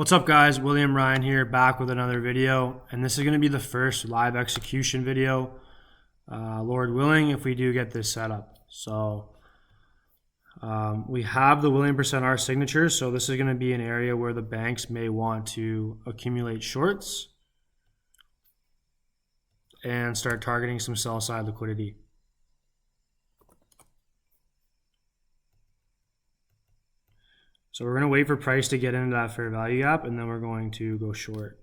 What's up guys, William Ryan here, back with another video, and this is going to be the first live execution video, Lord willing, if we do get this set up. So we have the William %R signatures, so this is going to be an area where the banks may want to accumulate shorts and start targeting some sell side liquidity. So we're going to wait for price to get into that fair value gap, and then we're going to go short.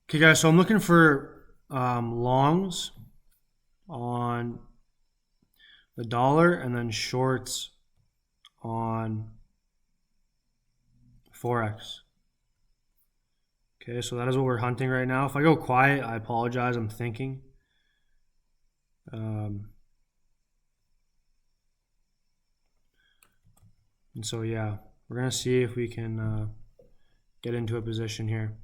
Okay guys, so I'm looking for longs on the dollar and then shorts on Forex. Okay, so that is what we're hunting right now. If I go quiet, I apologize, I'm thinking. And so yeah, we're gonna see if we can get into a position here.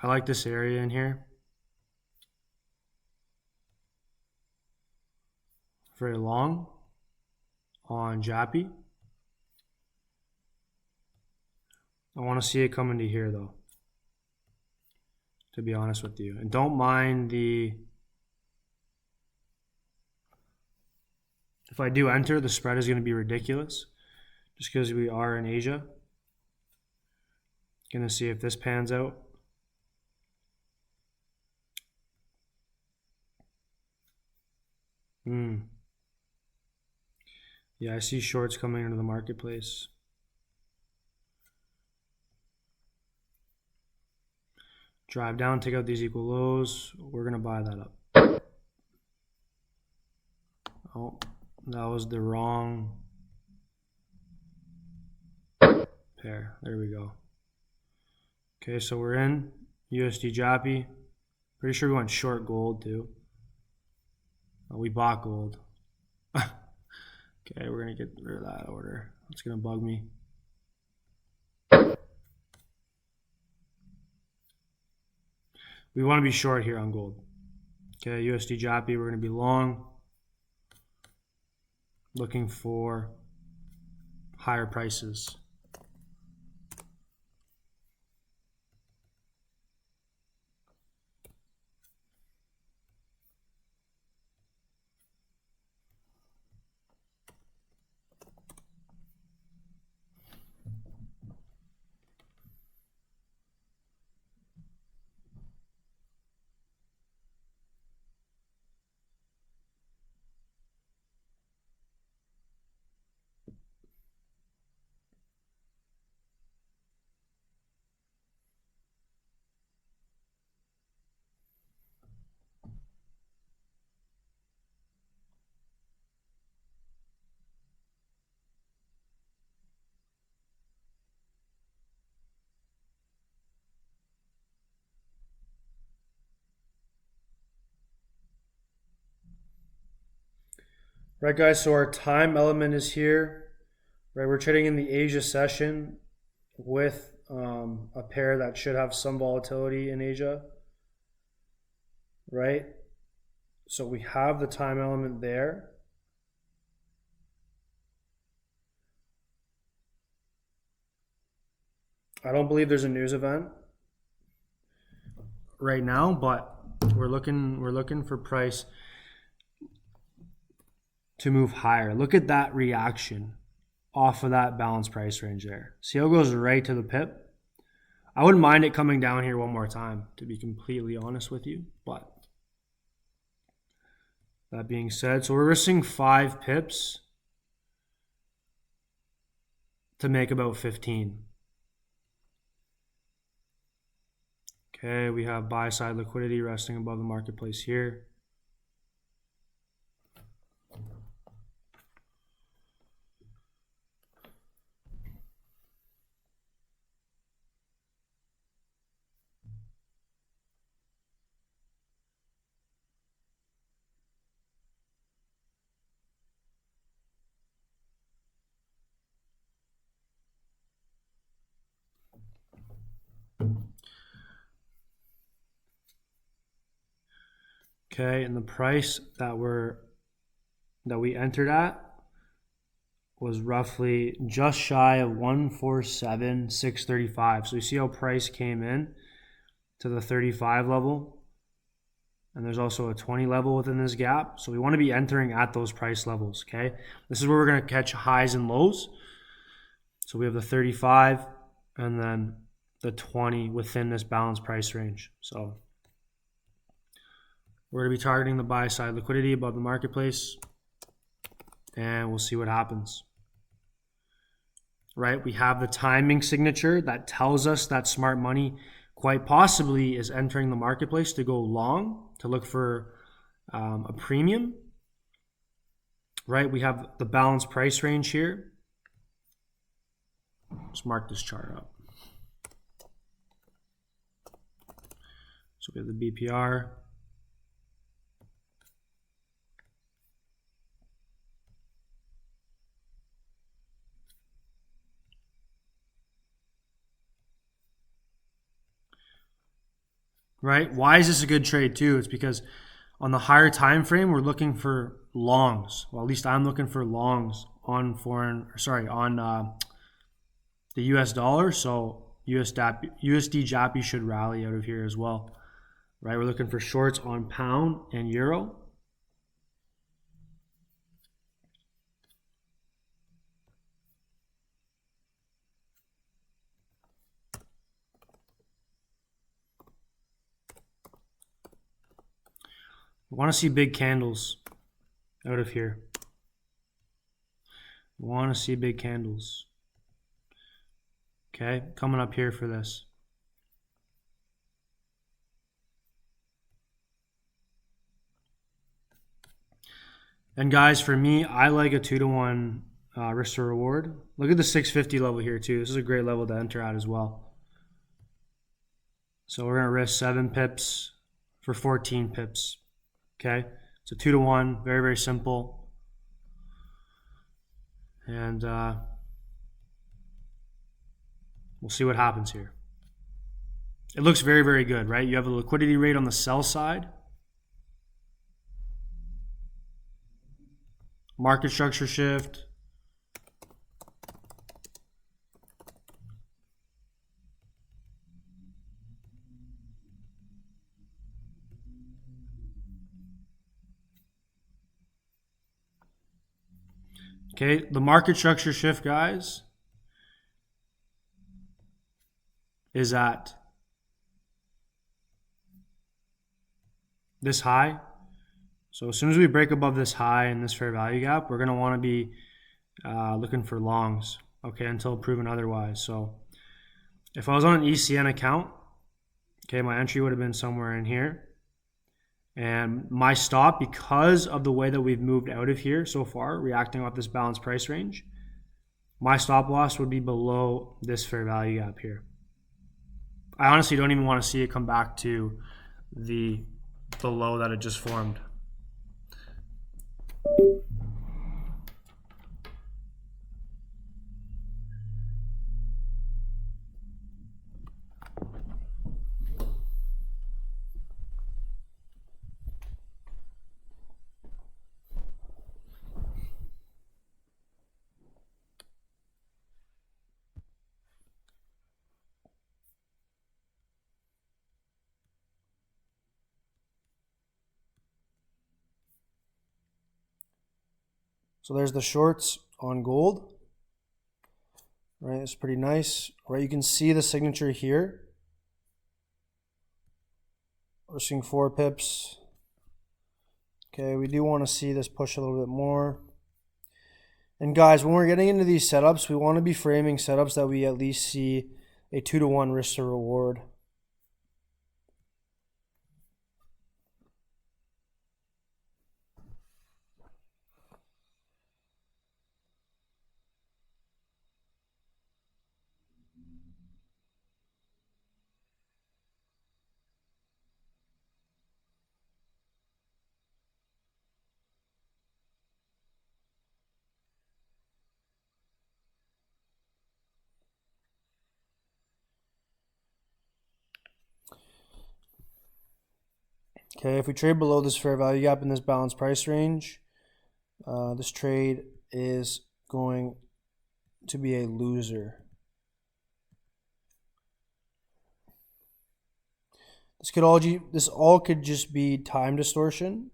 I like this area in here. Very long on JPY. I want to see it come into here though, to be honest with you. And don't mind if I do enter, the spread is going to be ridiculous just because we are in Asia. Gonna see if this pans out. Yeah, I see shorts coming into the marketplace. Drive down, take out these equal lows. We're gonna buy that up. Oh, that was the wrong pair. There we go. Okay, so we're in USDJPY. Pretty sure we went short gold too. Oh, we bought gold. Okay, we're gonna get rid of that order. It's gonna bug me. We want to be short here on gold. Okay, USDJPY, we're gonna be long. Looking for higher prices. Right guys, so our time element is here. Right, we're trading in the Asia session with a pair that should have some volatility in Asia. Right? So we have the time element there. I don't believe there's a news event right now, but we're looking for price to move higher. Look at that reaction off of that balance price range there. See how it goes right to the pip? I wouldn't mind it coming down here one more time, to be completely honest with you. But that being said, so we're risking 5 pips to make about 15. Okay, we have buy side liquidity resting above the marketplace here. Okay, and the price that we entered at was roughly just shy of 147,635. So you see how price came in to the 35 level, and there's also a 20 level within this gap. So we want to be entering at those price levels. Okay, this is where we're going to catch highs and lows. So we have the 35 and then the 20 within this balance price range. So we're going to be targeting the buy side liquidity above the marketplace, and we'll see what happens. Right, we have the timing signature that tells us that smart money quite possibly is entering the marketplace to go long, to look for a premium. Right, we have the balance price range here. Let's mark this chart up. So we have the BPR. Right? Why is this a good trade too? It's because on the higher time frame, we're looking for longs. Well, at least I'm looking for longs on the US dollar. So USDJPY should rally out of here as well. Right? We're looking for shorts on pound and euro. We want to see big candles out of here. We want to see big candles. Okay, coming up here for this. And guys, for me, I like a 2-to-1 risk to reward. Look at the 650 level here too. This is a great level to enter at as well. So we're going to risk 7 pips for 14 pips. Okay, it's a 2-to-1, very, very simple. And we'll see what happens here. It looks very, very good, right? You have a liquidity rate on the sell side. Market structure shift. Okay, the market structure shift, guys, is at this high. So as soon as we break above this high and this fair value gap, we're going to want to be looking for longs, okay, until proven otherwise. So if I was on an ECN account, okay, my entry would have been somewhere in here. And my stop, because of the way that we've moved out of here so far, reacting off this balanced price range, my stop loss would be below this fair value gap here. I honestly don't even want to see it come back to the low that it just formed. So there's the shorts on gold. right? It's pretty nice, right? You can see the signature here. We're seeing 4 pips. Okay, we do want to see this push a little bit more. And guys, when we're getting into these setups, we want to be framing setups that we at least see a 2-to-1 risk to reward. Okay, if we trade below this fair value gap in this balanced price range, this trade is going to be a loser. This all could just be time distortion.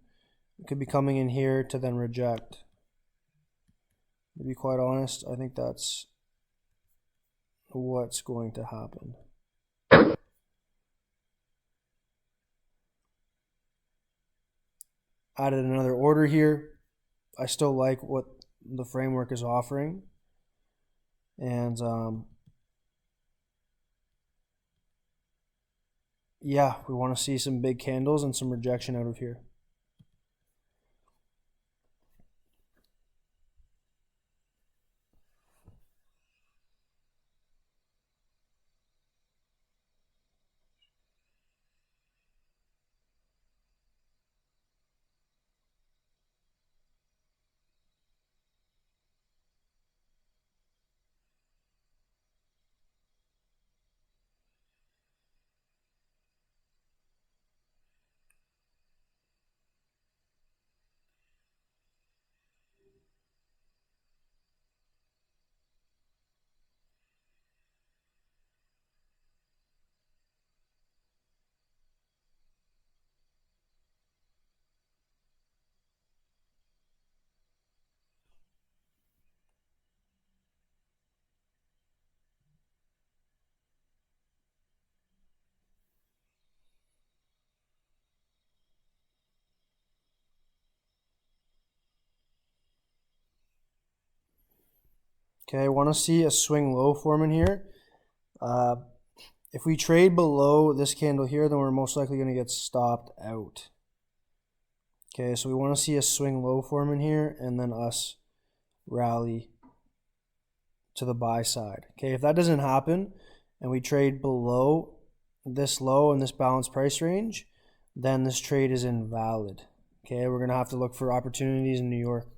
It could be coming in here to then reject. To be quite honest, I think that's what's going to happen. Added another order here. I still like what the framework is offering. And yeah, we want to see some big candles and some rejection out of here. Okay, I want to see a swing low form in here. If we trade below this candle here, then we're most likely going to get stopped out. Okay, so we want to see a swing low form in here and then us rally to the buy side. Okay, if that doesn't happen and we trade below this low in this balanced price range, then this trade is invalid. Okay, we're going to have to look for opportunities in New York.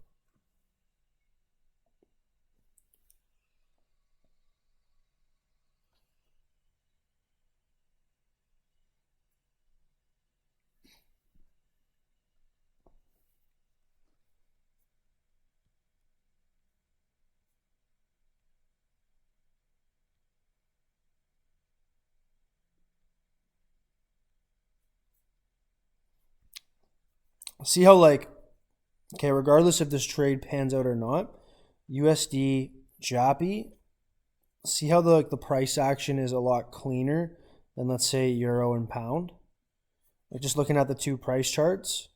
See how okay, regardless if this trade pans out or not, USDJPY, see how the price action is a lot cleaner than, let's say, euro and pound. Like just looking at the 2 price charts,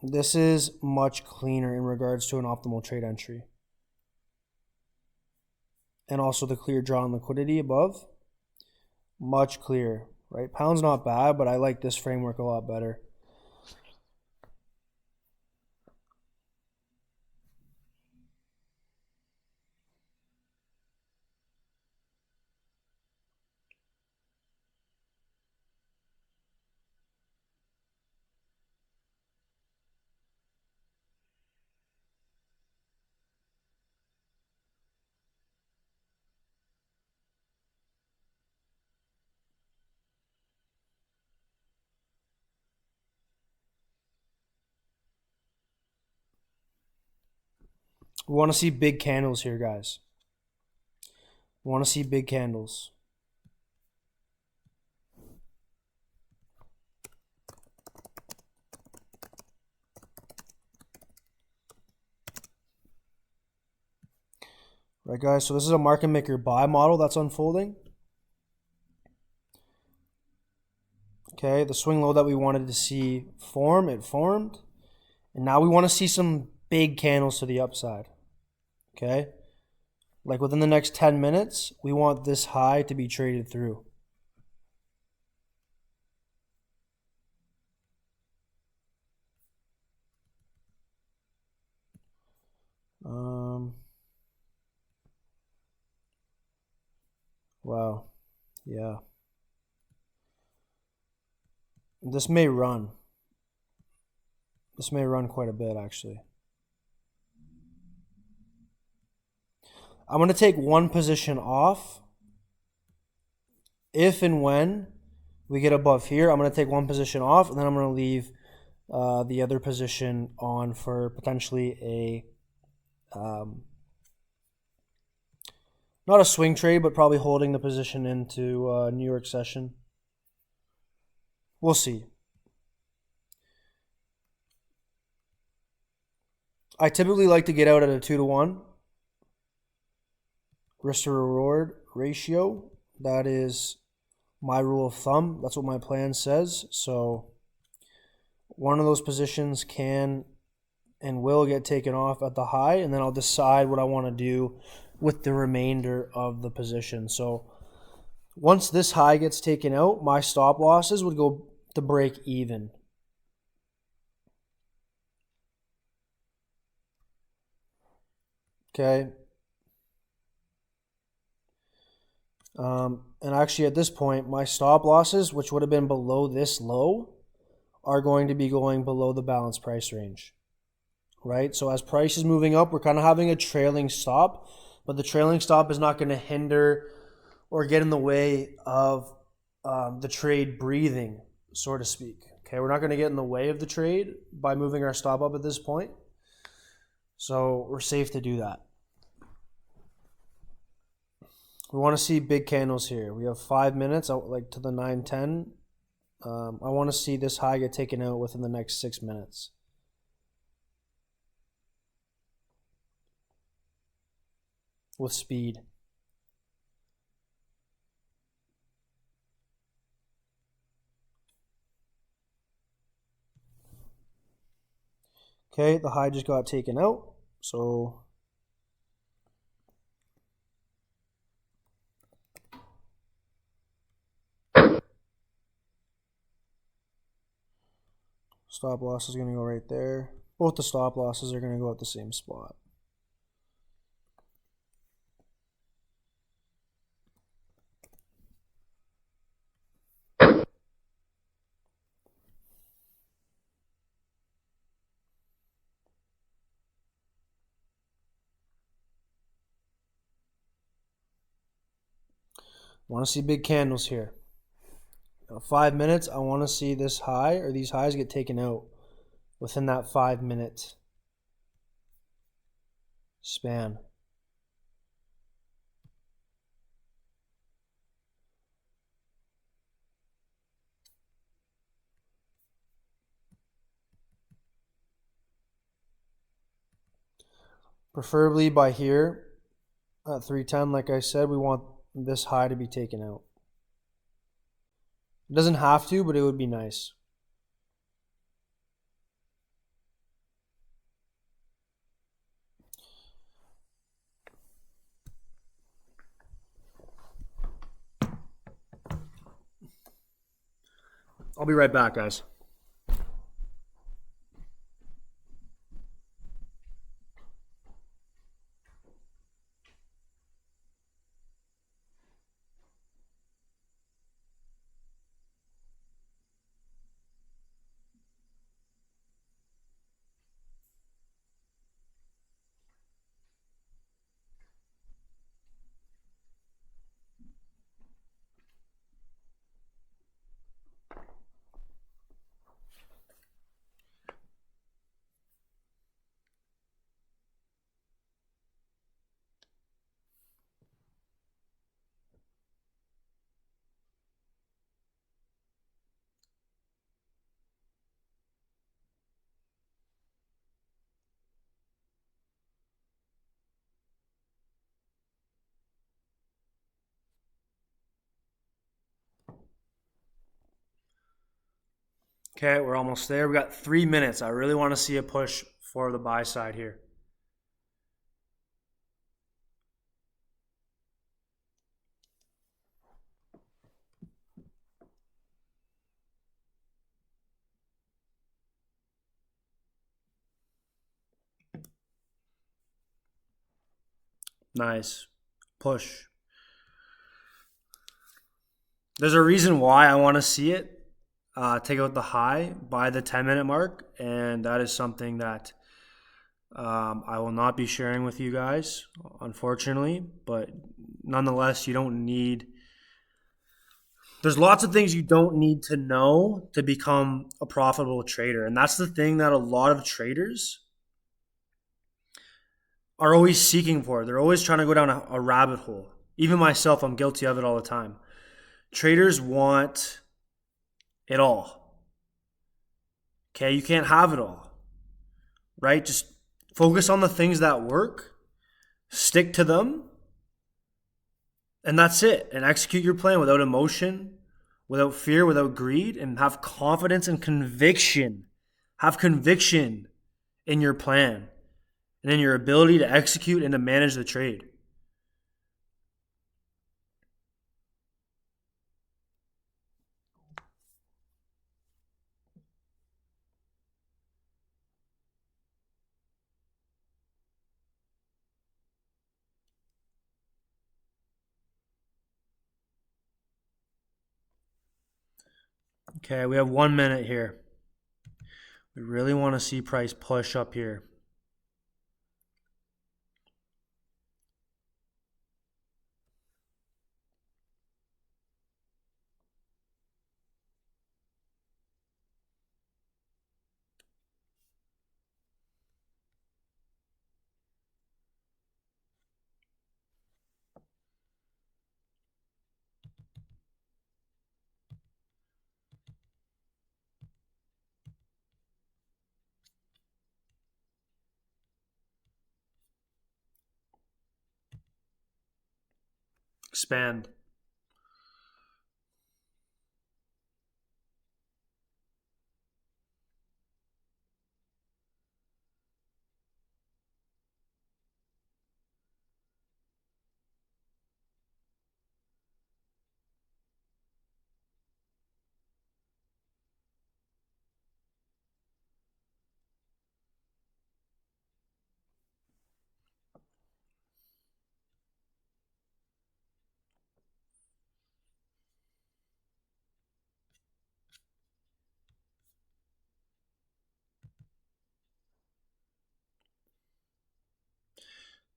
this is much cleaner in regards to an optimal trade entry. And also the clear draw and liquidity above, much clearer, right? Pound's not bad, but I like this framework a lot better. We want to see big candles here, guys. We want to see big candles. Right, guys, so this is a market maker buy model that's unfolding. Okay, the swing low that we wanted to see form, it formed. And now we want to see some big candles to the upside. Okay, like within the next 10 minutes, we want this high to be traded through. Wow, yeah. This may run. This may run quite a bit, actually. I'm going to take one position off. If and when we get above here, I'm going to take one position off, and then I'm going to leave the other position on for potentially a not a swing trade, but probably holding the position into New York session. We'll see. I typically like to get out at a 2-to-1 risk to reward ratio. That is my rule of thumb. That's what my plan says. So one of those positions can and will get taken off at the high, and then I'll decide what I want to do with the remainder of the position. So once this high gets taken out, my stop losses would go to break even. Okay. And actually at this point, my stop losses, which would have been below this low, are going to be going below the balance price range. Right? So as price is moving up, we're kind of having a trailing stop, but the trailing stop is not going to hinder or get in the way of the trade breathing, so to speak. Okay, we're not going to get in the way of the trade by moving our stop up at this point. So we're safe to do that. We want to see big candles here. We have 5 minutes, like to the 9:10. I want to see this high get taken out within the next 6 minutes. With speed. Okay, the high just got taken out. So stop loss is going to go right there. Both the stop losses are going to go at the same spot. Want to see big candles here. 5 minutes, I want to see this high or these highs get taken out within that 5 minute span. Preferably by here at 310, like I said, we want this high to be taken out. It doesn't have to, but it would be nice. I'll be right back, guys. Okay, we're almost there. We got 3 minutes. I really want to see a push for the buy side here. Nice. Push. There's a reason why I want to see it take out the high by the 10-minute mark, and that is something that I will not be sharing with you guys, unfortunately, but nonetheless, you don't need. There's lots of things you don't need to know to become a profitable trader, and that's the thing that a lot of traders are always seeking for. They're always trying to go down a rabbit hole. Even myself, I'm guilty of it all the time. Traders want it all. Okay, you can't have it all, right? Just focus on the things that work, stick to them, and that's it. And execute your plan without emotion, without fear, without greed, and have confidence and conviction. Have conviction in your plan and in your ability to execute and to manage the trade. Okay, we have 1 minute here. We really want to see price push up here. Expand.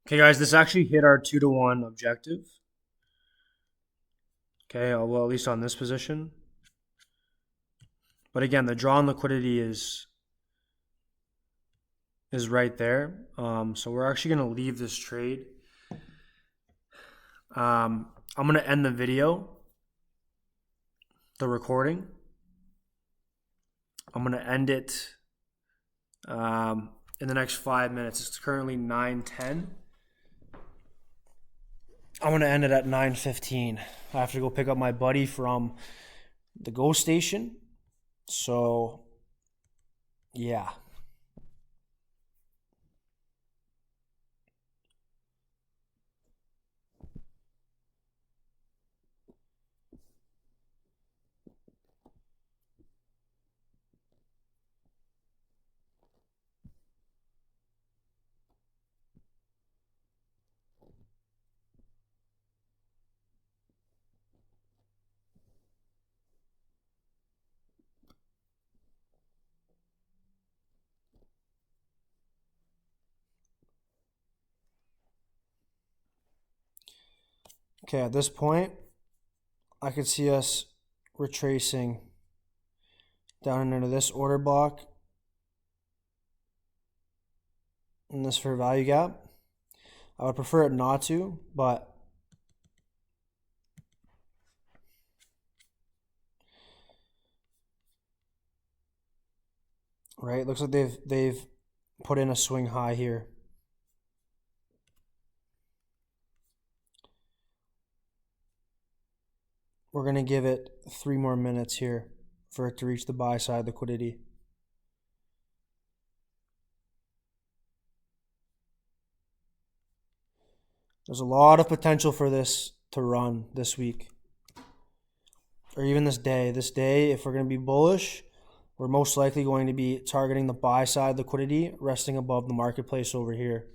Okay, guys, this actually hit our 2-to-1 objective. Okay, well, at least on this position. But again, the draw on liquidity is right there. So we're actually going to leave this trade. I'm going to end the video, the recording. I'm going to end it in the next 5 minutes. It's currently 9:10. I'm going to end it at 9:15. I have to go pick up my buddy from the GO station. So, yeah. Okay, at this point, I could see us retracing down into this order block and this fair value gap. I would prefer it not to, but right, looks like they've put in a swing high here. We're going to give it 3 more minutes here for it to reach the buy side liquidity. There's a lot of potential for this to run this week, or even this day. This day, if we're going to be bullish, we're most likely going to be targeting the buy side liquidity, resting above the marketplace over here.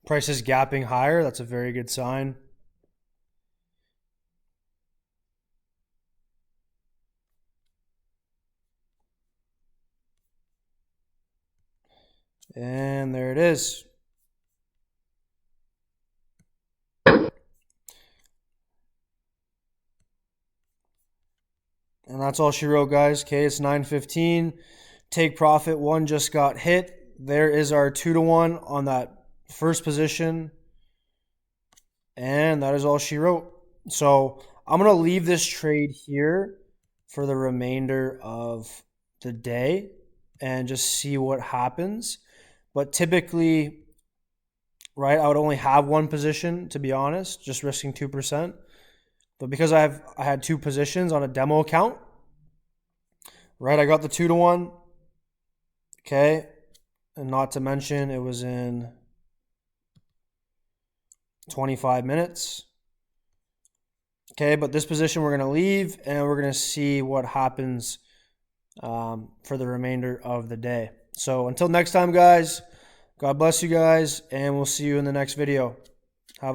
Price is gapping higher. That's a very good sign. And there it is. And that's all she wrote, guys. Okay, it's 9:15. Take profit. One just got hit. There is our 2-to-1 on that first position. And that is all she wrote. So I'm going to leave this trade here for the remainder of the day and just see what happens. But typically, right, I would only have one position, to be honest, just risking 2%. But because I had two positions on a demo account, right, I got the 2-to-1. Okay. And not to mention, it was in 25 minutes. Okay, but this position we're going to leave, and we're going to see what happens for the remainder of the day. So until next time, guys, God bless you guys, and we'll see you in the next video. Have a